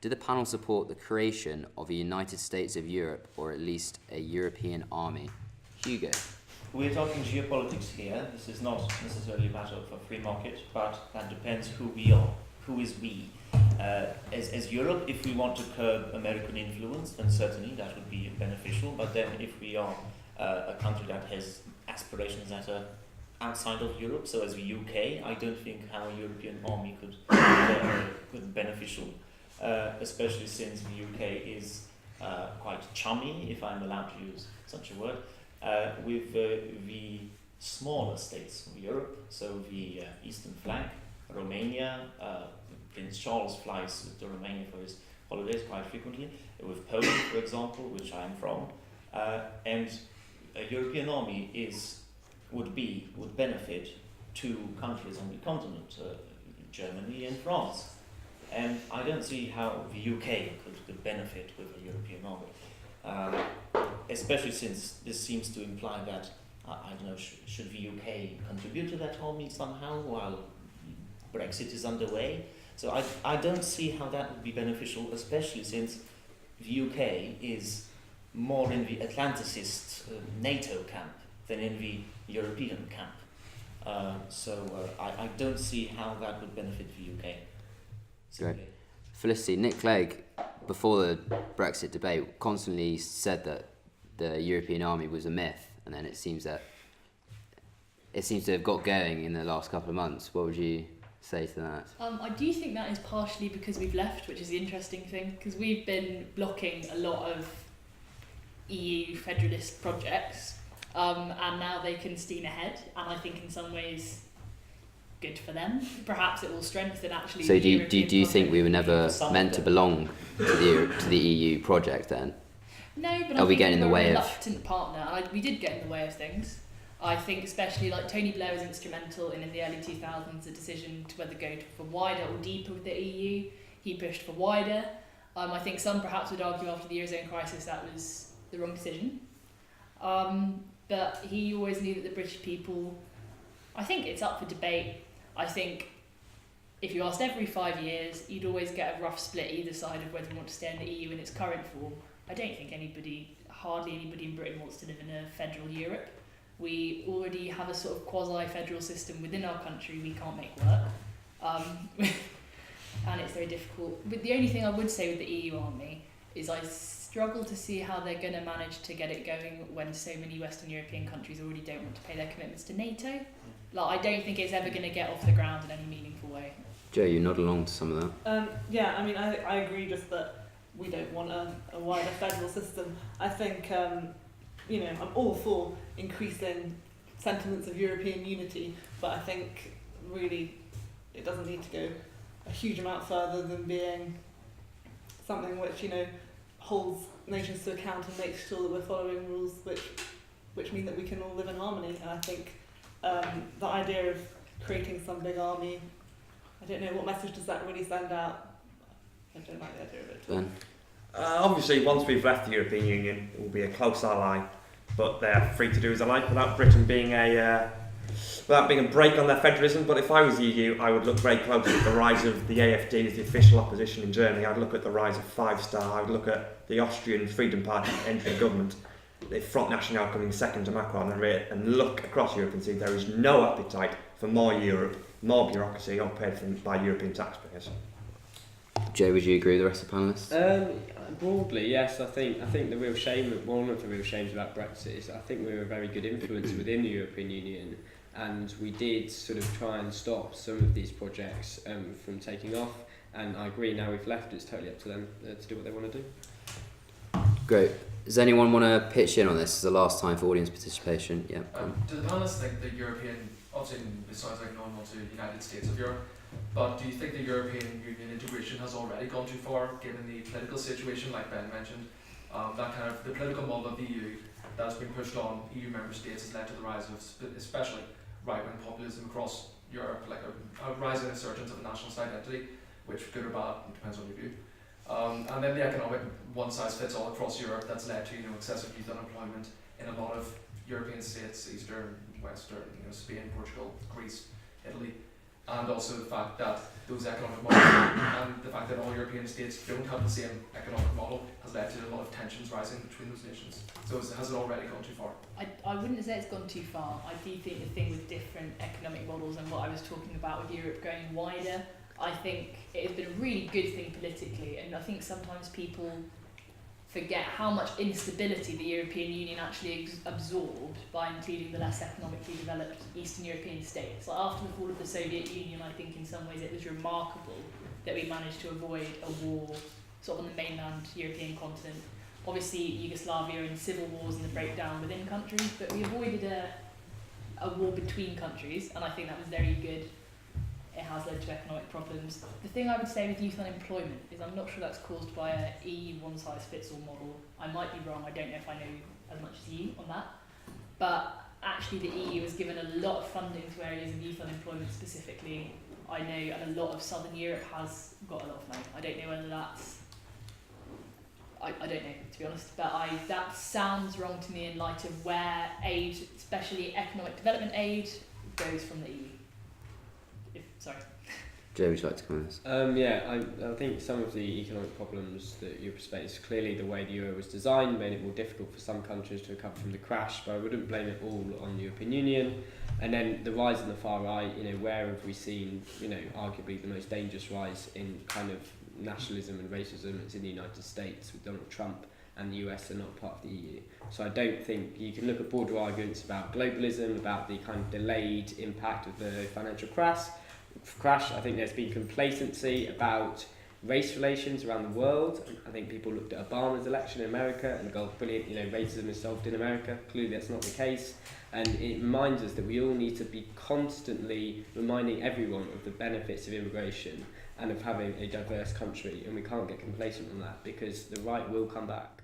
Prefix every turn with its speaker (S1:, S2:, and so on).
S1: Did the panel support the creation of a United States of Europe, or at least a European army? Hugo.
S2: We're talking geopolitics here. This is not necessarily a matter of a free market, but that depends who we are. Who is we? As Europe, if we want to curb American influence, then certainly that would be beneficial. But then if we are a country that has aspirations that are outside of Europe, so as the UK, I don't think how a European army could be beneficial, especially since the UK is quite chummy, if I'm allowed to use such a word, with the smaller states of Europe, so the eastern flank, Romania. Prince Charles flies to Romania for his holidays quite frequently, with Poland, for example, which I'm from, and a European army would benefit two countries on the continent, Germany and France. And I don't see how the UK could benefit with a European army, especially since this seems to imply that, I don't know, should the UK contribute to that army somehow while Brexit is underway? So I don't see how that would be beneficial, especially since the UK is more in the Atlanticist NATO camp than in the European camp. So I don't see how that would benefit the UK.
S1: Great. Felicity, Nick Clegg, before the Brexit debate, constantly said that the European army was a myth, and then it seems to have got going in the last couple of months. What would you say to that?
S3: I do think that is partially because we've left, which is the interesting thing, because we've been blocking a lot of EU federalist projects, and now they can steam ahead, and I think in some ways good for them. Perhaps it will strengthen actually.
S1: So do you think we were never meant to belong to the EU project then?
S3: No, but
S1: are we getting in the way
S3: of a
S1: of
S3: reluctant partner? We did get in the way of things. I think especially like Tony Blair was instrumental in the early 2000s the decision to whether go for wider or deeper with the EU. He pushed for wider. I think some perhaps would argue after the Eurozone crisis that was the wrong decision. But he always knew that the British people, I think it's up for debate. I think if you asked every 5 years, you'd always get a rough split either side of whether you want to stay in the EU in its current form. I don't think hardly anybody in Britain wants to live in a federal Europe. We already have a sort of quasi-federal system within our country we can't make work. And it's very difficult. But the only thing I would say with the EU army is I struggle to see how they're going to manage to get it going when so many Western European countries already don't want to pay their commitments to NATO. I don't think it's ever going to get off the ground in any meaningful way.
S1: Joe, you nod along to some of that.
S4: Yeah, I mean, I agree just that we don't want a wider federal system. I think, I'm all for increasing sentiments of European unity, but I think really it doesn't need to go a huge amount further than being something which, holds nations to account and makes sure that we're following rules which mean that we can all live in harmony. And I think the idea of creating some big army, I don't know, what message does that really send out? I don't like the idea of it.
S1: Ben?
S5: Obviously, once we've left the European Union, it will be a close ally, but they're free to do as they like without Britain being a break on their federalism. But if I was the EU, I would look very closely at the rise of the AfD as the official opposition in Germany. I'd look at the rise of Five Star. I'd look at the Austrian Freedom Party entering government, the Front National coming second to Macron, and look across Europe and see there is no appetite for more Europe, more bureaucracy, all paid for by European taxpayers.
S1: Joe, would you agree with the rest of the panellists?
S6: Broadly, yes. I think the real shame, one of the real shames about Brexit is I think we were a very good influence within the European Union, and we did sort of try and stop some of these projects from taking off. And I agree. Now we've left, it's totally up to them to do what they want to do.
S1: Great. Does anyone want to pitch in on this? This is the last time for audience participation. Yeah.
S7: Do the panelists think the European, obviously it sounds like no one wants the United States of Europe, but do you think the European Union integration has already gone too far, given the political situation, like Ben mentioned? That kind of the political model of the EU that has been pushed on EU member states has led to the rise of especially right-wing populism across Europe, like a rising insurgence of a nationalist identity, which good or bad, depends on your view. And then the economic one-size-fits-all across Europe that's led to excessive youth unemployment in a lot of European states, Eastern, Western, Spain, Portugal, Greece, Italy. and also the fact that those economic models and the fact that all European states don't have the same economic model has led to a lot of tensions rising between those nations. So has it already gone too far?
S3: I wouldn't say it's gone too far. I do think the thing with different economic models and what I was talking about with Europe going wider, I think it has been a really good thing politically, and I think sometimes people forget how much instability the European Union actually absorbed by including the less economically developed Eastern European states. Like after the fall of the Soviet Union, I think in some ways it was remarkable that we managed to avoid a war sort of on the mainland European continent. Obviously Yugoslavia and civil wars and the breakdown within countries, but we avoided a war between countries, and I think that was very good. It has led to economic problems. The thing I would say with youth unemployment is I'm not sure that's caused by a EU one-size-fits-all model. I might be wrong, I don't know if I know as much as you on that. But actually the EU has given a lot of funding to areas of youth unemployment specifically. I know, and a lot of Southern Europe has got a lot of money. I don't know whether that's... I don't know, to be honest, but that sounds wrong to me in light of where aid, especially economic development aid, goes from the EU. Sorry.
S1: Joe, would you like to comment on this?
S6: Yeah, I think some of the economic problems that you face, clearly the way the euro was designed made it more difficult for some countries to recover from the crash, but I wouldn't blame it all on the European Union. And then the rise in the far right, where have we seen, arguably the most dangerous rise in kind of nationalism and racism? It's in the United States with Donald Trump, and the US are not part of the EU. So I don't think you can look at broader arguments about globalism, about the kind of delayed impact of the financial crash. I think there's been complacency about race relations around the world. I think people looked at Obama's election in America and go, brilliant, racism is solved in America. Clearly that's not the case. And it reminds us that we all need to be constantly reminding everyone of the benefits of immigration and of having a diverse country, and we can't get complacent on that because the right will come back.